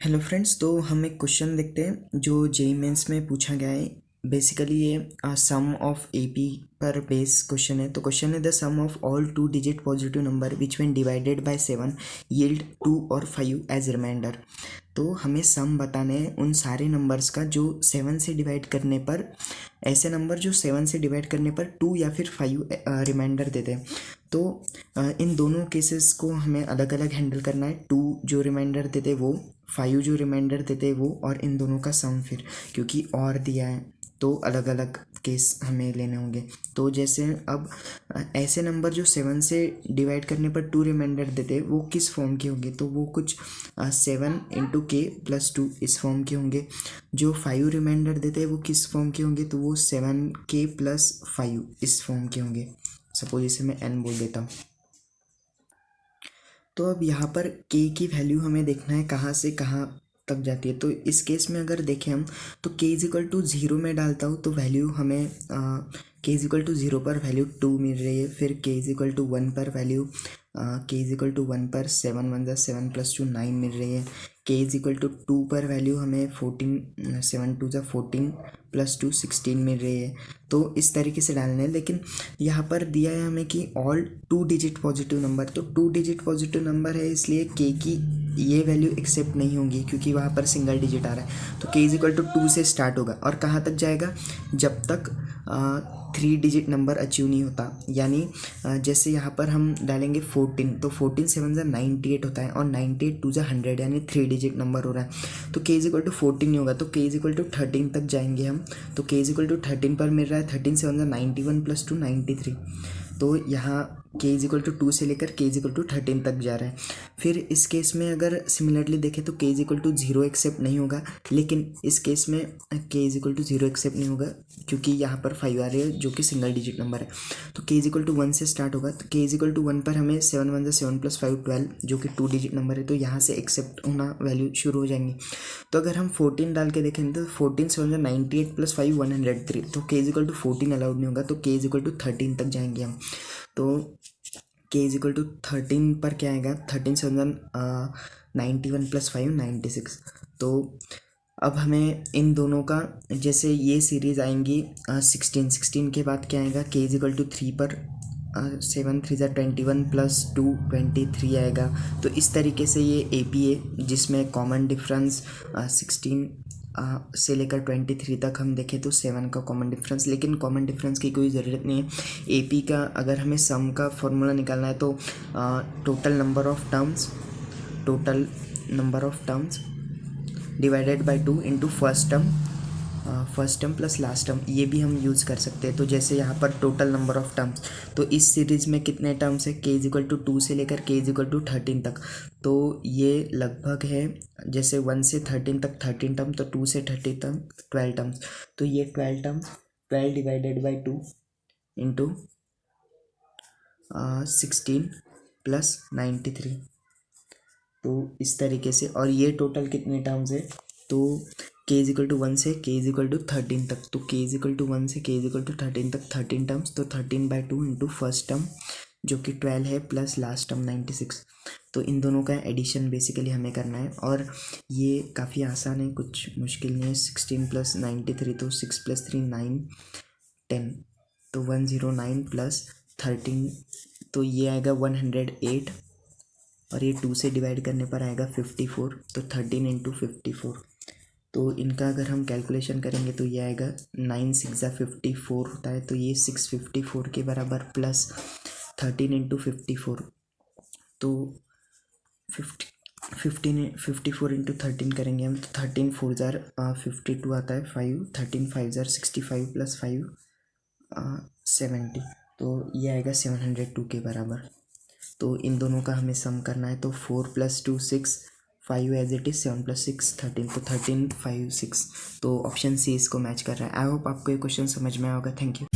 Hello friends, तो हम एक क्वेश्चन देखते हैं जो जेईई मेंस में पूछा गया है। बेसिकली ये सम ऑफ एपी पर बेस क्वेश्चन है। तो क्वेश्चन है the sum of all 2 digit positive number which when divided by 7 yield 2 और 5 एज रिमाइंडर। तो हमें सम बताने हैं उन सारे नंबर्स का जो 7 से डिवाइड करने पर, ऐसे नंबर जो 7 से डिवाइड करने पर 2 या फिर 5 रिमाइंडर देते हैं। तो इन दोनों केसेस को हमें अलग अलग हैंडल करना है। 2 जो रिमाइंडर देते वो, 5 जो रिमाइंडर देते वो, और इन दोनों का सम फिर, क्योंकि और दिया है तो अलग अलग केस हमें लेने होंगे। तो जैसे अब ऐसे नंबर जो 7 से डिवाइड करने पर 2 रिमाइंडर देते वो किस फॉर्म के होंगे, तो वो कुछ 7 इंटू के प्लस 2 इस फॉर्म के होंगे। जो 5 रिमाइंडर देते हैं वो किस फॉर्म के होंगे, तो वो 7k प्लस 5 इस फॉर्म के होंगे। सपोज इसे मैं n बोल देता हूँ। तो अब यहाँ पर k की वैल्यू हमें देखना है कहाँ से कहाँ तक जाती है। तो इस केस में अगर देखें हम, तो k इज इक्वल टू 0 में डालता हूँ तो वैल्यू हमें k इज इक्वल टू 0 पर वैल्यू 2 मिल रही है। फिर k इज इक्वल टू 1 पर value k is equal to 1 पर 7 1 7 प्लस 2 9 मिल रही है। k इज इक्वल टू 2 पर वैल्यू हमें 14 7 2 14 प्लस 2 16 मिल रही है। तो इस तरीके से डालना है। लेकिन यहाँ पर दिया है हमें कि ऑल 2 डिजिट पॉजिटिव नंबर, तो 2 डिजिट पॉजिटिव नंबर है इसलिए k की ये वैल्यू एक्सेप्ट नहीं होगी क्योंकि वहाँ पर सिंगल डिजिट आ रहा है। तो k इज इक्वल टू 2 से स्टार्ट होगा और कहाँ तक जाएगा, जब तक 3 डिजिट नंबर अचीव नहीं होता। यानी जैसे यहाँ पर हम डालेंगे 14, तो 14 7 98 होता है और 98 2 100, यानी 3 डिजिट नंबर हो रहा है। तो k इज इक्वल टू 14 नहीं होगा, तो k इज इक्वल टू 13 तक जाएंगे हम। तो k इज इक्वल टू 13 पर मिल रहा है 13 7 91 प्लस 2 93। तो यहाँ k इज इक्वल टू 2 से लेकर k इज इक्वल टू 13 तक जा रहा है। फिर इस केस में अगर सिमिलरली देखें तो k is equal to 0 accept नहीं होगा। लेकिन इस केस में k is equal to 0 accept नहीं होगा क्योंकि यहाँ पर 5 आ रही है जो कि सिंगल डिजिट नंबर है। तो k इज इक्वल टू 1 से स्टार्ट होगा। तो k इज इक्वल टू 1 पर हमें 7 1 7 प्लस 5 12 जो कि 2 डिजिट नंबर है, तो यहाँ से एक्सेप्ट होना वैल्यू शुरू हो जाएंगी। तो अगर हम 14 डाल के देखें तो 14 7 98 प्लस 5 103, तो k is equal to 14 allowed नहीं होगा, तो k इज इक्वल टू 13 तक जाएंगे हम। तो k इज इक्वल टू 13 पर क्या आएगा, 13 7 91 प्लस 5 96। तो अब हमें इन दोनों का, जैसे ये सीरीज आएंगी 16 के बाद क्या आएगा, k इज इक्वल टू 3 पर 7 3 21 प्लस 2 23 आएगा। तो इस तरीके से ये ए पी है जिसमें कॉमन डिफरेंस 16 से लेकर 23 तक हम देखें तो 7 का कॉमन डिफरेंस। लेकिन कॉमन डिफरेंस की कोई ज़रूरत नहीं है। ए पी का अगर हमें सम का फॉर्मूला निकालना है तो total number of terms divided by 2 into first term plus last term, ये भी हम यूज़ कर सकते हैं। तो जैसे यहाँ पर टोटल नंबर ऑफ टर्म्स, तो इस सीरीज़ में कितने टर्म्स है, k इज इक्वल टू 2 से लेकर k इज इक्वल टू 13 तक। तो ये लगभग है, जैसे 1 से 13 तक 13 टर्म, तो 2 से 30 तक 12 टर्म्स। तो ये 12 terms 12 divided by 2 into 16 plus 93। तो इस तरीके से, और ये टोटल कितने टर्म्स है, तो k इज इक्वल टू 1 से k इज इक्वल टू 13 तक, तो k इज इक्वल टू 1 से k इज इक्वल टू 13 तक 13 टर्म्स। तो 13 बाई 2 इंटू फर्स्ट टर्म जो कि 12 है प्लस लास्ट टर्म 96। तो इन दोनों का एडिशन बेसिकली हमें करना है और ये काफ़ी आसान है, कुछ मुश्किल नहीं है। 16 प्लस 93, तो 6 प्लस 3 9 10, तो 109 प्लस 13, तो ये आएगा 108, और ये 2 से डिवाइड करने पर आएगा 54। तो 13 इंटू 54, तो इनका अगर हम कैलकुलेशन करेंगे तो ये आएगा 9 6 54 होता है। तो ये 654 के बराबर प्लस 13 इंटू 54, तो 54 इंटू 13 करेंगे हम, तो 13 4 52 आता है 5, 13 5 65 प्लस 5 70, तो ये आएगा 702 के बराबर। तो इन दोनों का हमें सम करना है। तो 4 plus 2 6, 5 as it is, 7 plus 6 13, तो 13 5 6। तो ऑप्शन सी इसको मैच कर रहा है। आई होप आपको ये क्वेश्चन समझ में आएगा। Thank you.